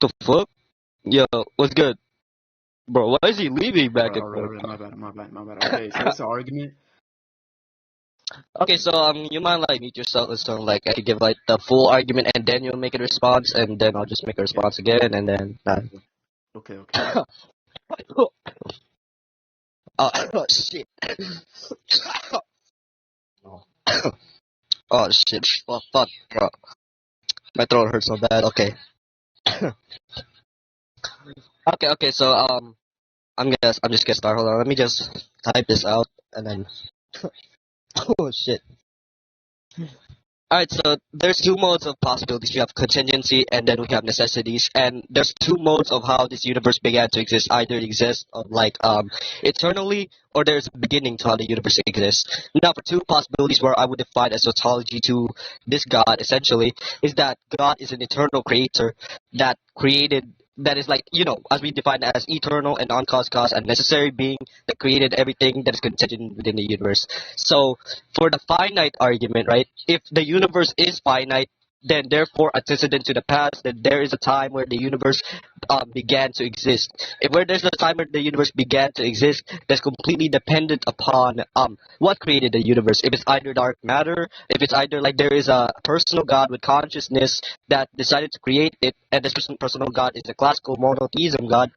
The fuck? Yo, what's good? Bro, why is he leaving back and forth? Alright, my bad. Okay, so what's the argument? Okay, so you might like mute yourself and so like I could give like the full argument and then you'll make a response and then I'll just make a response again and then Okay. oh shit. Oh shit. Fuck, bro. My throat hurts so bad. Okay. Okay, so I'm just gonna start. Hold on, let me just type this out and then oh shit. Alright, so there's two modes of possibilities. We have contingency and then we have necessities. And there's two modes of how this universe began to exist. Either it exists eternally or there's a beginning to how the universe exists. Now for two possibilities where I would define as tautology to this God essentially is that God is an eternal creator that created that is like, as we define it as eternal and non-cause cause and necessary being that created everything that is contingent within the universe. So for the finite argument, right? If the universe is finite, then therefore antecedent to the past, then there is a time where the universe began to exist. If where there's a time where the universe began to exist, that's completely dependent upon what created the universe. If it's either dark matter, if it's either like there is a personal God with consciousness that decided to create it, and this personal God is a classical monotheism God.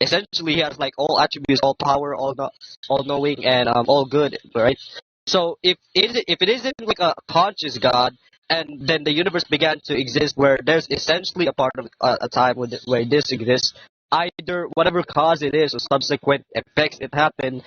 Essentially, he has like all attributes, all power, all knowing, and all good, right? So if it isn't like a conscious God, and then the universe began to exist where there's essentially a part of a time where this exists, either whatever cause it is or subsequent effects it happened,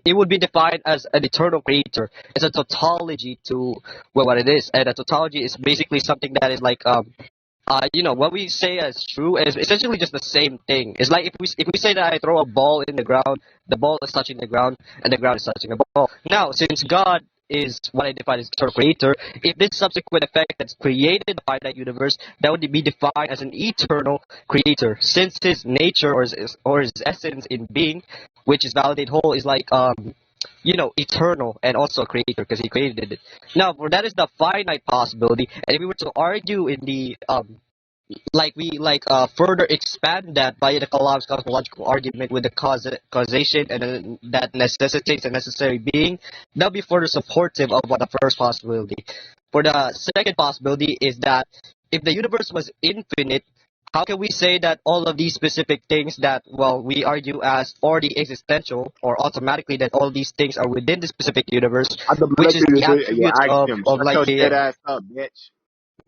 it would be defined as an eternal creator. It's a tautology to what it is, and a tautology is basically something that is like what we say as true is essentially just the same thing. It's like if we say that I throw a ball in the ground, the ball is touching the ground, and the ground is touching the ball. Now, since God is what I define as eternal creator, if this subsequent effect that's created the finite universe, that would be defined as an eternal creator, since his nature or his essence in being, which is validate whole, is like eternal and also a creator because he created it. Now, for that is the finite possibility, and if we were to argue in the further expand that via the cosmological argument with the causation and then that necessitates a necessary being, that'll be further supportive of what the first possibility. For the second possibility is that if the universe was infinite, how can we say that all of these specific things that, we argue as already existential or automatically that all these things are within the specific universe, which is the attributes of like the...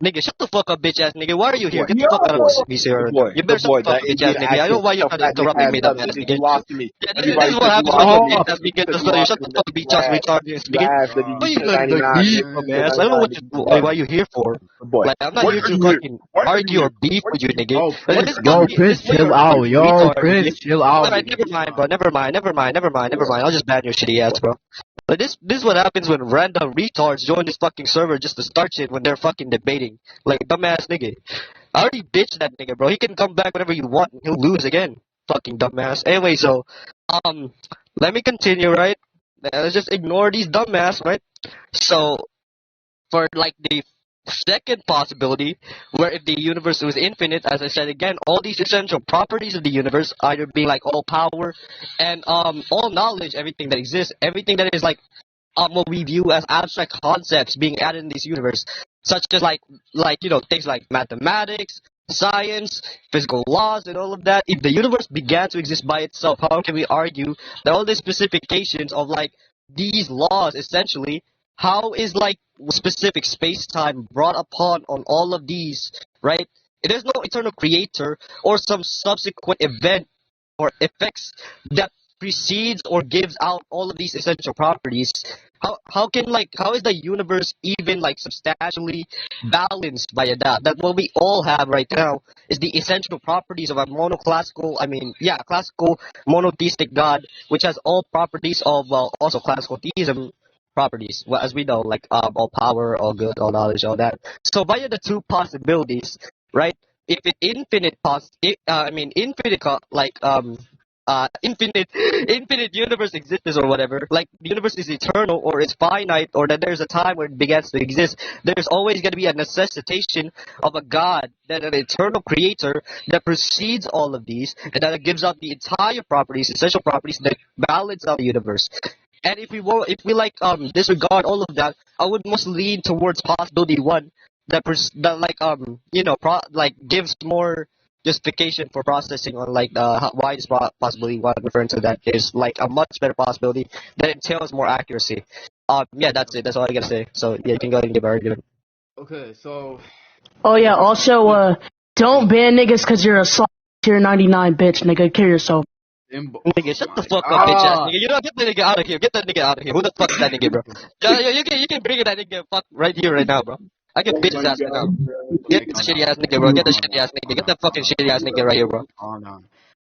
Nigga, shut the fuck up, bitch ass nigga. Why are you here? Get the fuck out of this piece here. You better shut the fuck up, bitch ass nigga. I know why you're not interrupting me, dumbass nigga. This is what happens when you bitch ass nigga. Shut the fuck up, bitch ass retarded nigga. Why you like beef, dumbass? I don't know what you do. Why you here for? Like, I'm not here to fucking argue or beef with you, nigga. Yo, Prince, chill out. Yo, Prince, chill out. Never mind, bro. Never mind. I'll just ban your shitty ass, bro. But this is what happens when random retards join this fucking server just to start shit when they're fucking debating. Like, dumbass nigga. I already bitched that nigga, bro. He can come back whenever you want. He'll lose again. Fucking dumbass. Anyway, so, let me continue, right? Let's just ignore these dumbass, right? So, for, like, the second possibility, where if the universe was infinite, as I said again, all these essential properties of the universe, either being like all power and all knowledge, everything that exists, everything that is like what we view as abstract concepts being added in this universe, such as like things like mathematics, science, physical laws, and all of that. If the universe began to exist by itself, how can we argue that all the specifications of like these laws essentially, how is like specific space-time brought upon on all of these, right? There's no eternal creator or some subsequent event or effects that precedes or gives out all of these essential properties. How is the universe even like substantially balanced by that? That what we all have right now is the essential properties of a classical monotheistic God, which has all properties of also classical theism properties. Well, as we know, like all power, all good, all knowledge, all that. So via the two possibilities, right? If it infinite infinite universe existence or whatever. Like the universe is eternal or it's finite or that there's a time where it begins to exist. There's always going to be a necessitation of a God, that an eternal creator that precedes all of these and that gives out the entire properties, essential properties that balance out the universe. And if we like disregard all of that, I would most lean towards possibility one that like like gives more justification for processing on like why is possibility one referring to that is like a much better possibility that entails more accuracy. Yeah, that's it. That's all I gotta say. So yeah, you can go ahead and give an argument. Okay, so Oh yeah, also don't ban niggas cause you're a soft tier 99 bitch, nigga. Kill yourself. Nigga, shut the fuck up, bitch ass nigga. You know, get that nigga out of here. Get that nigga out of here. Who the fuck is that nigga, bro? You can bring that nigga fuck right here, right now, bro. I can bitch his ass right now. Get this shitty ass nigga, bro. Get the shitty ass nigga. Get that fucking shitty ass nigga right here, bro. on.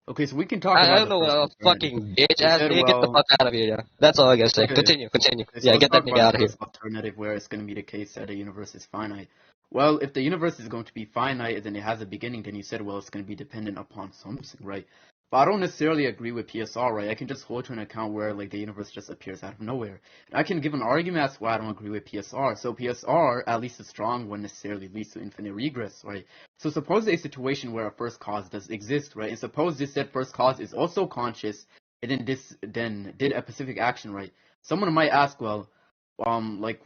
Okay, so we can talk I about don't know what a the fucking bitch ass said, nigga. Get the well- fuck out of here, yeah. That's all I gotta say. Okay. Continue. Okay, so Yeah, let's get that talk nigga about out of the here. first alternative where it's going to be the case that the universe is finite. Well, if the universe is going to be finite and it has a beginning, then you said, well, it's going to be dependent upon something, right? But I don't necessarily agree with PSR, right? I can just hold to an account where like the universe just appears out of nowhere. And I can give an argument as to why I don't agree with PSR. So PSR, at least a strong one, necessarily leads to infinite regress, right? So suppose a situation where a first cause does exist, right? And suppose this said first cause is also conscious, and then did a specific action, right? Someone might ask, well, like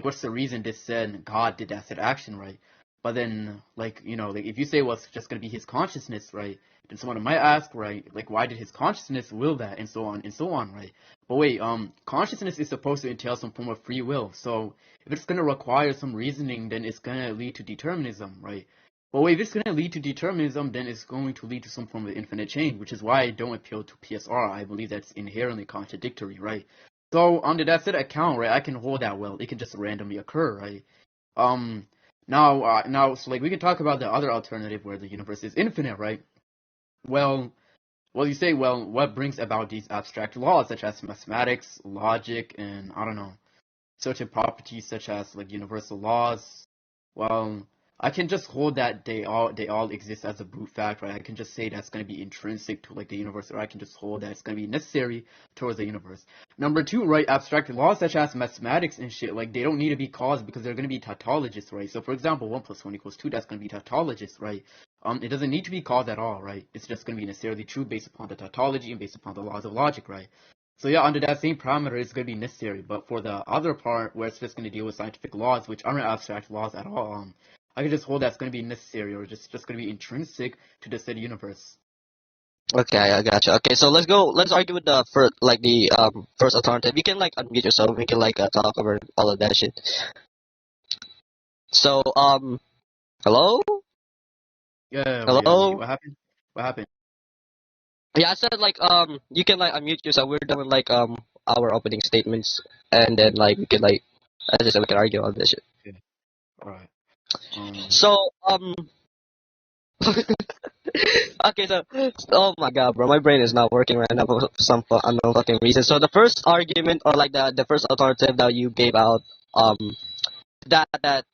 what's the reason this said God did that said action, right? But then, like if you say, well, it's just gonna be his consciousness, right? Then someone might ask, right, like why did his consciousness will that, and so on, right? But wait, consciousness is supposed to entail some form of free will. So if it's gonna require some reasoning, then it's gonna lead to determinism, right? But wait, if it's gonna lead to determinism, then it's going to lead to some form of infinite chain, which is why I don't appeal to PSR. I believe that's inherently contradictory, right? So under that said account, right, I can hold that well. It can just randomly occur, right? Now, so like we can talk about the other alternative where the universe is infinite, right? Well, you say, well, what brings about these abstract laws such as mathematics, logic, and I don't know, certain properties such as like universal laws? Well, I can just hold that they all exist as a brute fact, right? I can just say that's going to be intrinsic to like the universe, or I can just hold that it's going to be necessary towards the universe. Number two, right? Abstract laws such as mathematics and shit, like they don't need to be caused because they're going to be tautologists, right? So for example, 1 + 1 = 2, that's going to be tautologist, right? It doesn't need to be caused at all, right? It's just going to be necessarily true based upon the tautology and based upon the laws of logic, right? So yeah, under that same parameter, it's going to be necessary. But for the other part, where it's just going to deal with scientific laws, which aren't abstract laws at all, I can just hold that's going to be necessary or just going to be intrinsic to the said universe. Okay, I gotcha. Okay, so let's argue with the first alternative. You can like unmute yourself. We can like talk over all of that shit. So hello. Yeah. Hello? Wait, what happened? What happened? Yeah, I said like you can like unmute yourself. We're doing like our opening statements, and then like we can like as I said we can argue on this shit. All right. So okay, so oh my god, bro, my brain is not working right now for some unknown fucking reason. So the first argument or like the first alternative that you gave out that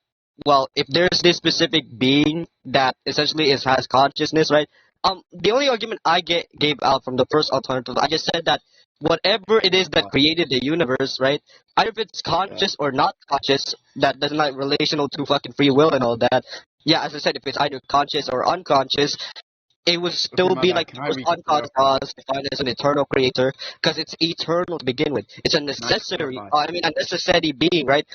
well, if there's this specific being that essentially has consciousness, right? The only argument I gave out from the first alternative, I just said that whatever it is that created the universe, right? Either if it's conscious or not conscious, that does not relational to fucking free will and all that. Yeah, as I said, if it's either conscious or unconscious, it would still my be bad. like Can the I first read the unconscious paragraph? cause defined as an eternal creator because it's eternal to begin with. It's a necessary, clarify? a necessary being, right?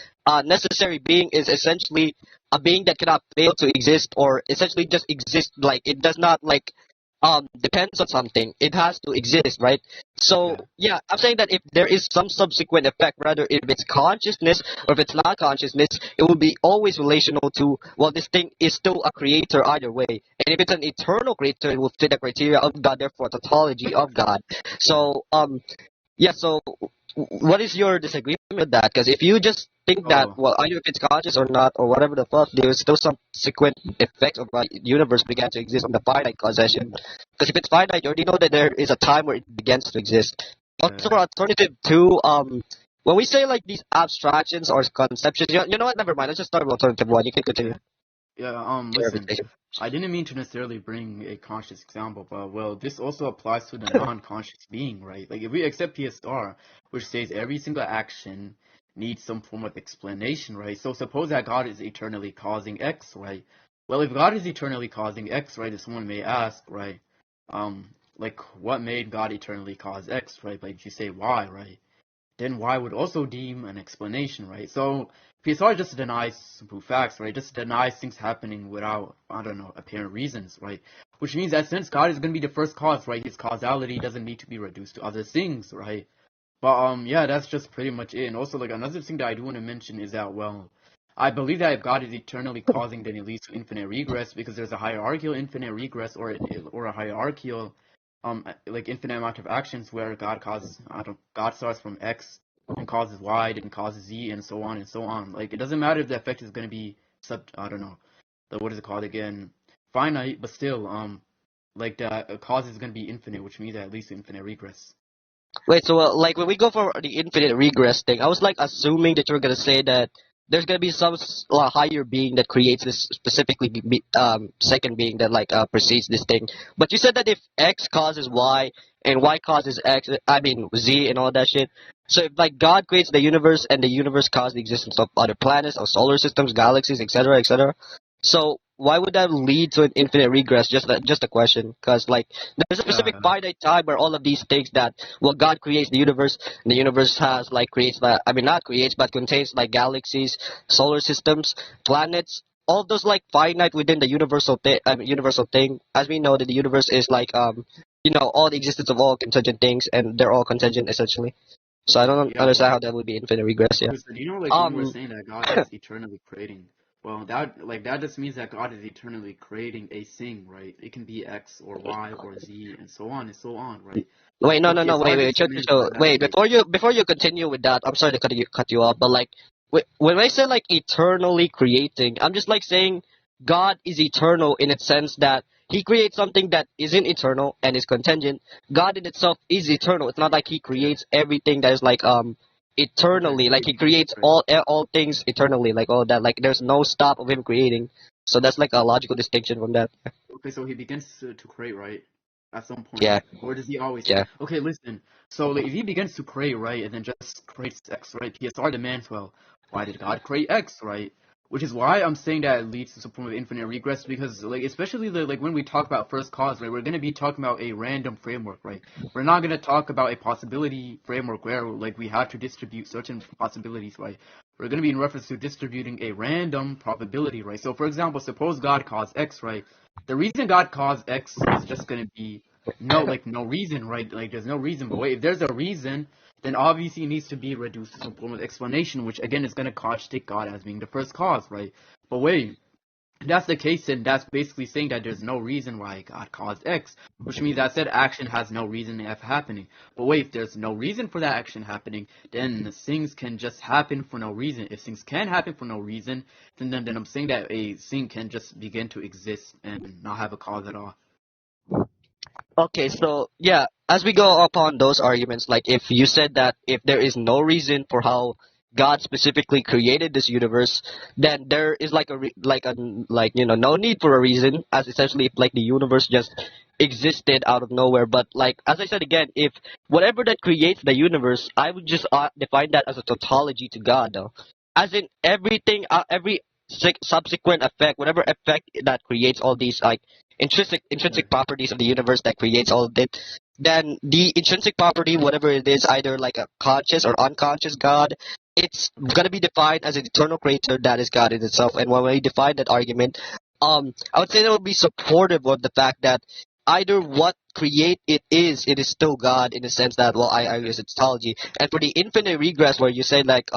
Necessary being is essentially a being that cannot fail to exist or essentially just exist. Like it does not like depends on something. It has to exist, right? So yeah, I'm saying that if there is some subsequent effect, rather if it's consciousness or if it's not consciousness, it will be always relational to well, this thing is still a creator either way. And if it's an eternal creator, it will fit the criteria of God, therefore tautology of God. So yeah, so what is your disagreement with that? Because if you just think that, well, either if it's conscious or not, or whatever the fuck, there's still some subsequent effects of the universe began to exist on the finite causation. Because if it's finite, you already know that there is a time where it begins to exist. Also, for alternative two, when we say like these abstractions or conceptions, you know what? Never mind. Let's just start with alternative one. You can continue. Yeah, Your listen, reputation. I didn't mean to necessarily bring a conscious example, but well, this also applies to the non-conscious being, right? Like if we accept PSR, which says every single action needs some form of explanation, right? So suppose that God is eternally causing X, right? Well, if God is eternally causing X, right, if someone may ask, right, like what made God eternally cause X, right? Like you say Y, right? Then Y would also deem an explanation, right? So PSR just denies simple facts, right? Just denies things happening without, I don't know, apparent reasons, right? Which means that since God is going to be the first cause, right, his causality doesn't need to be reduced to other things, right? But yeah, that's just pretty much it. And also, like another thing that I do want to mention is that, well, I believe that if God is eternally causing, then it leads to infinite regress because there's a hierarchical infinite regress or a hierarchical like infinite amount of actions where God starts from X and causes Y, then causes Z, and so on and so on. Like it doesn't matter if the effect is going to be I don't know, what is it called again, finite, but still like the cause is going to be infinite, which means that it leads to infinite regress. Wait, so like when we go for the infinite regress thing, I was like assuming that you were gonna say that there's gonna be some higher being that creates this specifically second being that like precedes this thing. But you said that if X causes Y and Y causes X, I mean Z and all that shit. So if like God creates the universe and the universe caused the existence of other planets or solar systems, galaxies, etc., etc. So why would that lead to an infinite regress? Just a question, because like there's a specific Yeah, finite time where all of these things that well God creates the universe, and the universe has like creates like I mean not creates but contains like galaxies, solar systems, planets. All of those like finite within the universal thing. As we know that the universe is like all the existence of all contingent things, and they're all contingent essentially. So I don't yeah, understand but how that would be infinite regress. Yeah. listen, like when we're Um. saying that God is eternally creating, well, that just means that God is eternally creating a thing, right? It can be X or Y or Z and so on, right? Wait, no, But no, no, PSR wait. just demands that that's Wait, the case. before you continue with that, I'm sorry to cut you off, but like, when I say like eternally creating, I'm just like saying God is eternal in its sense that He creates something that isn't eternal and is contingent. God in itself is eternal. It's not like He creates everything that is like Okay, eternally, like wait, He creates right. all things eternally, like all that. Like there's no stop of Him creating. So that's like a logical distinction from that. Okay, so he begins to create, right? At some point. Yeah, Or does he always? yeah. Okay, listen. So like, if he begins to create, right, and then just creates X, right? PSR demands, well, why did God create X, right? Which is why I'm saying that it leads to some form of infinite regress because, like, especially like when we talk about first cause, right, we're gonna be talking about a random framework, right? We're not gonna talk about a possibility framework where like we have to distribute certain possibilities, right? We're gonna be in reference to distributing a random probability, right? So, for example, suppose God caused X, right? The reason God caused X is just gonna be no reason, right? Like there's no reason. But wait, if there's a reason, then obviously it needs to be reduced to some form of explanation, which again is gonna contradict God as being the first cause, right? But wait, if that's the case, then that's basically saying that there's no reason why God caused X, which means that said action has no reason of happening. But wait, if there's no reason for that action happening, then things can just happen for no reason. If things can happen for no reason, then I'm saying that a thing can just begin to exist and not have a cause at all. Okay, so yeah, as we go upon those arguments, like if you said that if there is no reason for how God specifically created this universe, then there is like no need for a reason, as essentially if like the universe just existed out of nowhere. But like as I said again, if whatever that creates the universe, I would just define that as a tautology to God, though, as in everything, every subsequent effect, whatever effect that creates all these like intrinsic properties of the universe that creates all of it, then the intrinsic property, whatever it is, either like a conscious or unconscious God, it's gonna be defined as an eternal creator that is God in itself. And when we define that argument, I would say that would be supportive of the fact that either what create it is still God in the sense that well I Okay. use its tautology. And for the infinite regress where you say like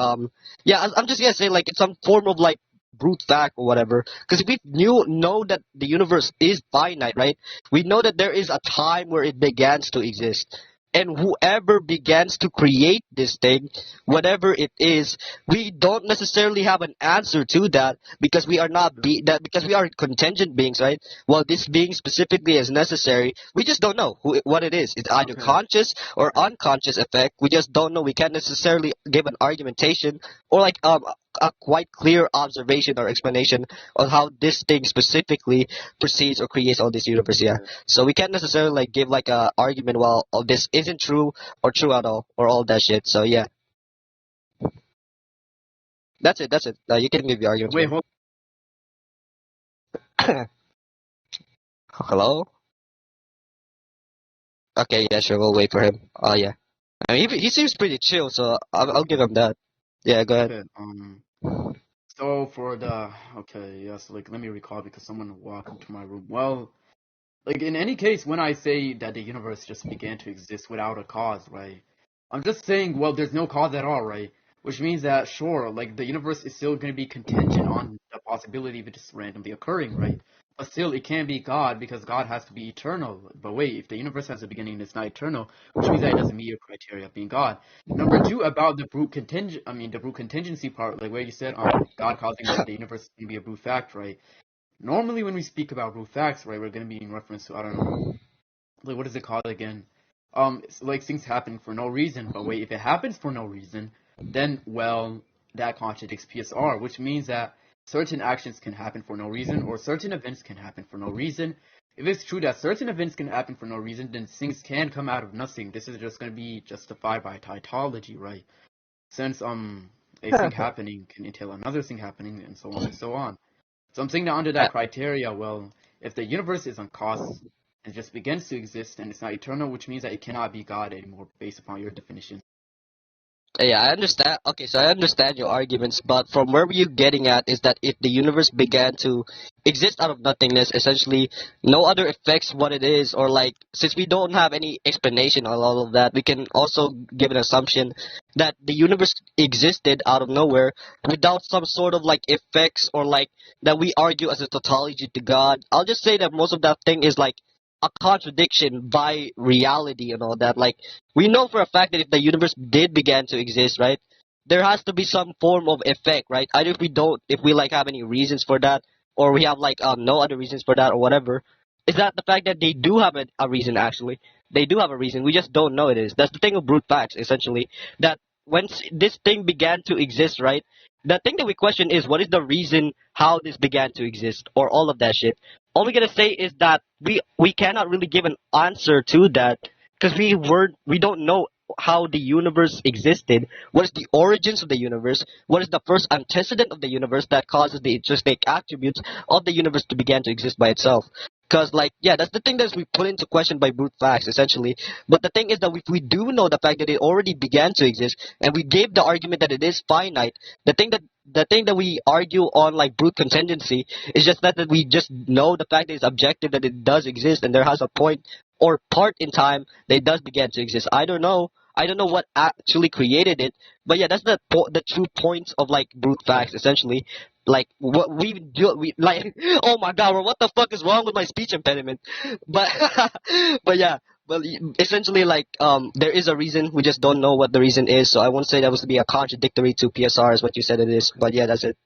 yeah I'm just gonna say like it's some form of like brute fact or whatever. Because if we know that the universe is finite, right? We know that there is a time where it begins to exist. And whoever begins to create this thing, whatever it is, we don't necessarily have an answer to that because we are not because we are contingent beings, right? Well, this being specifically is necessary. We just don't know what it is. It's either Okay. conscious or unconscious effect. We just don't know. We can't necessarily give an argumentation or like a quite clear observation or explanation on how this thing specifically proceeds or creates all this universe. Yeah. So we can't necessarily like give like a argument, well, oh, this isn't true or true at all or all that shit. So yeah, that's it. That's it. You can give your argument. Wait, hold. Hello. Okay. Yeah. Sure. We'll wait for him. Oh yeah. I mean, he seems pretty chill, so I'll give him that. Yeah. Go ahead. Okay. So for the yes, like let me recall because someone walked into my room. Well, like in any case, when I say that the universe just began to exist without a cause, right? I'm just saying, well, there's no cause at all, right? Which means that sure, like the universe is still going to be contingent on the possibility of it just randomly occurring, right? But still, it can't be God because God has to be eternal. But wait, if the universe has a beginning and it's not eternal, which means that it doesn't meet your criteria of being God. Number two, about the brute contingency part, like where you said, God causing the universe is going to be a brute fact, right? Normally, when we speak about brute facts, right, we're going to be in reference to, I don't know, like what is it called again? It's like things happening for no reason. But wait, if it happens for no reason, then well, that contradicts PSR, which means that certain actions can happen for no reason, or certain events can happen for no reason. If it's true that certain events can happen for no reason, then things can come out of nothing. This is just going to be justified by tautology, right? Since a thing happening can entail another thing happening, and so on and so on. So I'm saying that under that criteria, well, if the universe is uncaused and just begins to exist and it's not eternal, which means that it cannot be God anymore based upon your definition. Yeah, I understand. Okay, so I understand your arguments, but from where you're getting at is that if the universe began to exist out of nothingness, essentially no other affects what it is, or like since we don't have any explanation on all of that, we can also give an assumption that the universe existed out of nowhere without some sort of like effects or like that we argue as a tautology to God. I'll just say that most of that thing is like a contradiction by reality and all that. Like we know for a fact that if the universe did begin to exist, right, there has to be some form of effect, right? Either if we like have any reasons for that, or we have like no other reasons for that, or whatever. Is that the fact that they do have a reason? Actually, they do have a reason. We just don't know it is. That's the thing of brute facts, essentially. That once this thing began to exist, right? The thing that we question is what is the reason how this began to exist, or all of that shit. All we gotta say is that we cannot really give an answer to that because we don't know how the universe existed. What is the origins of the universe? What is the first antecedent of the universe that causes the intrinsic attributes of the universe to begin to exist by itself? Because, like, yeah, that's the thing that we put into question by brute facts, essentially. But the thing is that if we do know the fact that it already began to exist, and we gave the argument that it is finite, the thing that we argue on like brute contingency is just that we just know the fact that it's objective that it does exist, and there has a point or part in time that it does begin to exist. I don't know. I don't know what actually created it, but yeah, that's the true points of like brute facts, essentially. Like what we do, we like. Oh my God, bro, what the fuck is wrong with my speech impediment? But but yeah, well, essentially, like there is a reason. We just don't know what the reason is. So I won't say that was to be a contradictory to PSR as what you said it is. But yeah, that's it.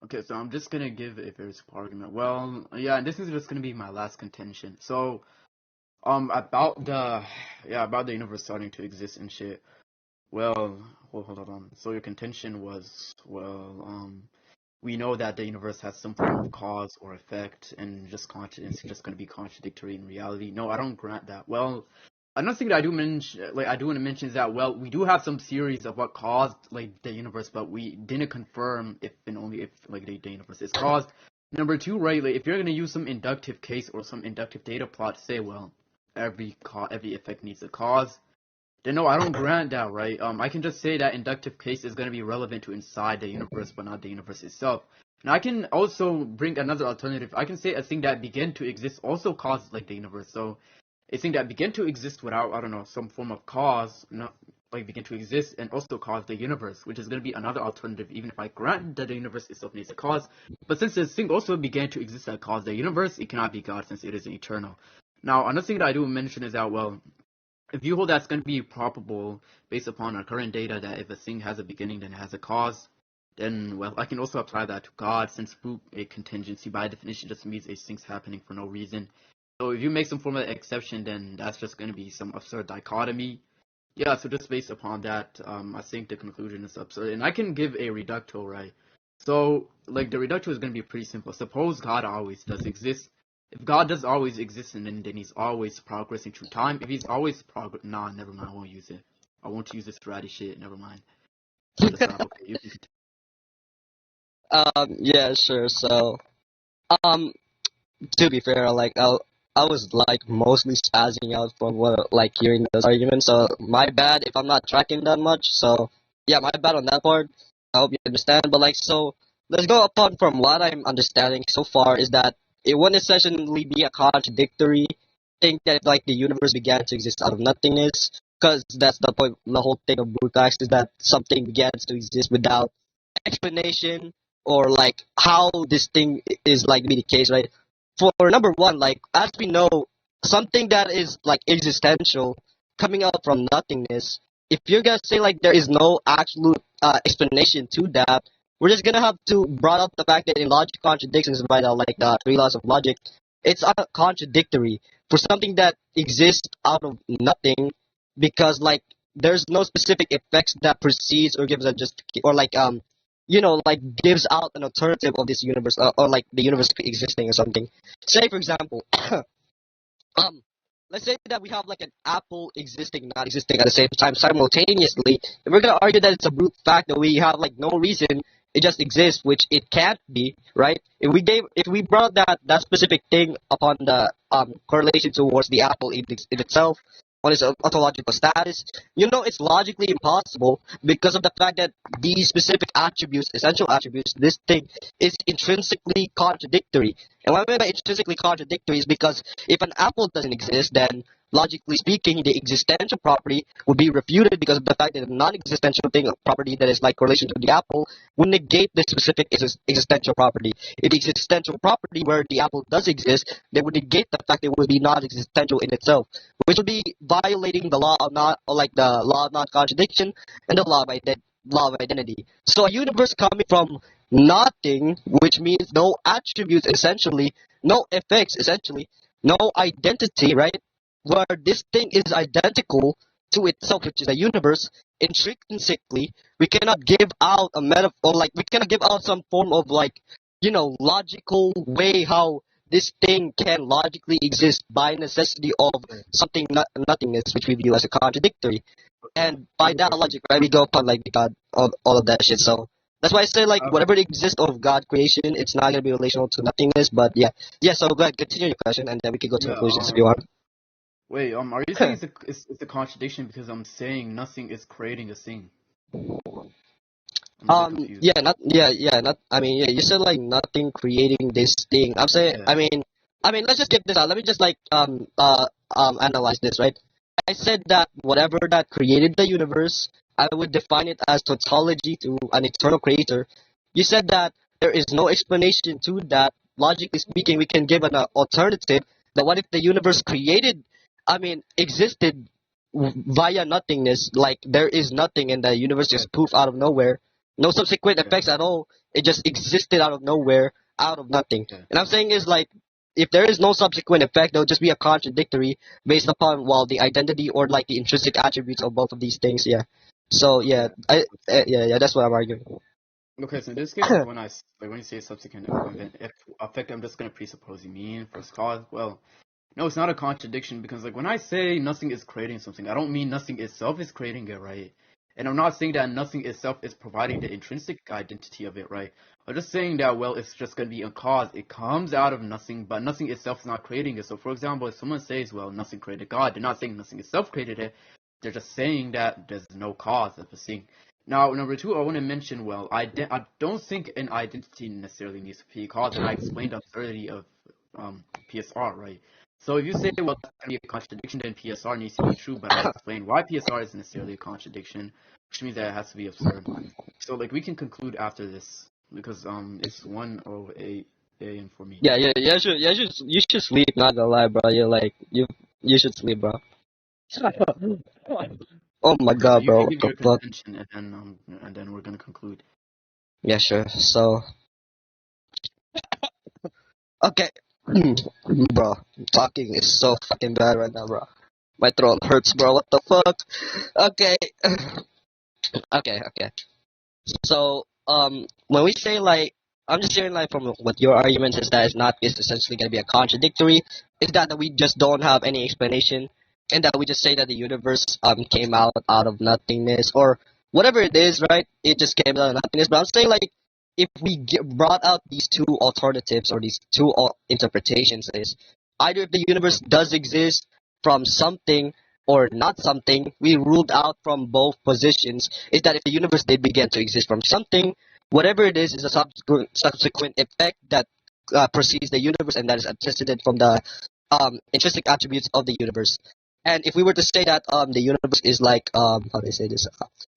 Okay, so I'm just gonna give a very simple argument. Well, yeah, and this is just gonna be my last contention. So, about the universe starting to exist and shit. Well, hold on. So your contention was, well, we know that the universe has some form of cause or effect, and it's just going to be contradictory in reality. No, I don't grant that. Well, another thing that I do want to mention is that, well, we do have some theories of what caused like the universe, but we didn't confirm if and only if like the universe is caused. Number two, right? Like if you're going to use some inductive case or some inductive data plot to say, well, every effect needs a cause. Then no, I don't grant that, right? I can just say that inductive case is going to be relevant to inside the universe, but not the universe itself. And I can also bring another alternative. I can say a thing that began to exist also caused like the universe. So a thing that began to exist without, I don't know, some form of cause, not like begin to exist and also cause the universe, which is going to be another alternative, even if I grant that the universe itself needs a cause. But since this thing also began to exist that caused the universe, it cannot be God since it is eternal. Now, another thing that I do mention is that, well, if you hold that's going to be probable based upon our current data that if a thing has a beginning then it has a cause, then, well, I can also apply that to God since a contingency by definition just means a thing's happening for no reason. So if you make some form of exception, then that's just going to be some absurd dichotomy. Yeah, so just based upon that, I think the conclusion is absurd. And I can give a reducto, right? So, like, the reducto is going to be pretty simple. Suppose God always does exist. If God does always exist, and then he's always progressing through time. If he's always nah, never mind, I won't use it. I won't use this ratty shit, never mind. Cut this out, okay, you can continue. Yeah, sure. So, um, to be fair, like I was like mostly spazzing out from what like hearing those arguments. So my bad if I'm not tracking that much. So yeah, my bad on that part. I hope you understand. But like, so let's go upon from what I'm understanding so far is that it wouldn't essentially be a contradictory thing that like the universe began to exist out of nothingness. Because that's the point. The whole thing of Brutax is that something begins to exist without explanation or like how this thing is like to be the case, right? For number one, like as we know, something that is like existential coming out from nothingness. If you're gonna say like there is no absolute explanation to that, we're just gonna have to brought up the fact that in logic contradictions by the like the three laws of logic, it's contradictory for something that exists out of nothing because like there's no specific effects that precedes or gives a just or like like gives out an alternative of this universe or like the universe existing or something. Say for example, um, let's say that we have like an apple existing, not existing at the same time simultaneously. If we're gonna argue that it's a brute fact that we have like no reason, it just exists, which it can't be, right? If we brought that specific thing upon the correlation towards the apple in itself on its ontological status, it's logically impossible because of the fact that these specific attributes, essential attributes, this thing is intrinsically contradictory. And what I mean by intrinsically contradictory is because if an apple doesn't exist, then logically speaking, the existential property would be refuted because of the fact that a non-existential thing, a property that is like correlation to the apple, would negate the specific existential property. If the existential property where the apple does exist, they would negate the fact that it would be non-existential in itself, which would be violating the law of not, or like the law of non-contradiction and the law of identity. So a universe coming from nothing, which means no attributes essentially, no effects essentially, no identity, right? Where this thing is identical to itself, which is a universe, intrinsically, we cannot give out a metaphor, like we cannot give out some form of like, logical way how this thing can logically exist by necessity of something nothingness, which we view as a contradictory. And by that logic, right, we go upon like God, all of that shit. So that's why I say like whatever exists of God creation, it's not gonna be relational to nothingness. But yeah. So go ahead, continue your question, and then we can go to Yeah, conclusions if you want. wait, are you saying it's a contradiction because I'm saying nothing is creating a thing? I'm a bit confused. Not. I mean, yeah. You said like nothing creating this thing. I'm saying. Yeah. I mean. Let's just get this out. Let me just like analyze this, right? I said that whatever that created the universe, I would define it as tautology to an eternal creator. You said that there is no explanation to that. Logically speaking, we can give an alternative that what if the universe existed via nothingness, like there is nothing and the universe just poof out of nowhere, no subsequent effects at all. It just existed out of nowhere, out of nothing. Yeah. And I'm saying is like, if there is no subsequent effect, there'll just be a contradictory based upon the identity or like the intrinsic attributes of both of these things. Yeah. So yeah, that's what I'm arguing. Okay, so in this case, like when you say subsequent effect, I'm just gonna presuppose you mean first cause. Well, no, it's not a contradiction because like when I say nothing is creating something, I don't mean nothing itself is creating it, right? And I'm not saying that nothing itself is providing the intrinsic identity of it, right? I'm just saying that, well, it's just going to be a cause. It comes out of nothing, but nothing itself is not creating it. So, for example, if someone says, well, nothing created God, they're not saying nothing itself created it. They're just saying that there's no cause of a thing. Now, number two, I want to mention, well, I don't think an identity necessarily needs to be a cause, and I explained the absurdity of PSR, right? So if you say, well, that's going to be a contradiction, then PSR needs to be true, but I'll explain why PSR isn't necessarily a contradiction, which means that it has to be absurd. So, like, we can conclude after this, because it's 1:08 a.m. for me. Yeah. You should sleep. Not gonna lie, bro. You're like you should sleep, bro. Oh my Okay, so god, you bro. can What give the your fuck? contention, and then we're going to conclude. Yeah, sure. So okay, bro. Talking is so fucking bad right now, bro. My throat hurts, bro. What the fuck? Okay. Okay. So, when we say like, I'm just hearing like from what your argument is that is essentially going to be a contradictory. Is that we just don't have any explanation, and that we just say that the universe came out of nothingness or whatever it is, right? It just came out of nothingness. But I'm saying like, if we brought out these two alternatives or these two interpretations, is either if the universe does exist from something or not something, we ruled out from both positions is that if the universe did begin to exist from something, whatever it is a subsequent effect that precedes the universe and that is antecedent from the intrinsic attributes of the universe. And if we were to say that the universe is like how do I say this?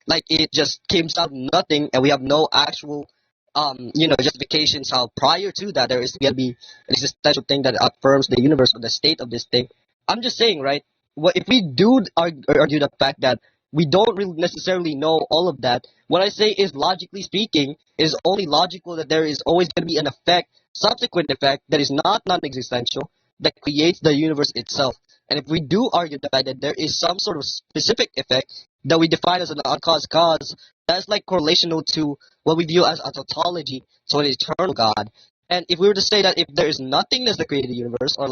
Like it just came out of nothing and we have no actual justifications how prior to that there is gonna be an existential thing that affirms the universe or the state of this thing. I'm just saying, right? What if we do argue the fact that we don't really necessarily know all of that? What I say is, logically speaking, it is only logical that there is always going to be an effect, subsequent effect that is not non-existential that creates the universe itself. And if we do argue the fact that there is some sort of specific effect that we define as an uncaused cause, that's like correlational to what we view as a tautology, so an eternal God. And if we were to say that if there is nothingness that created the universe, or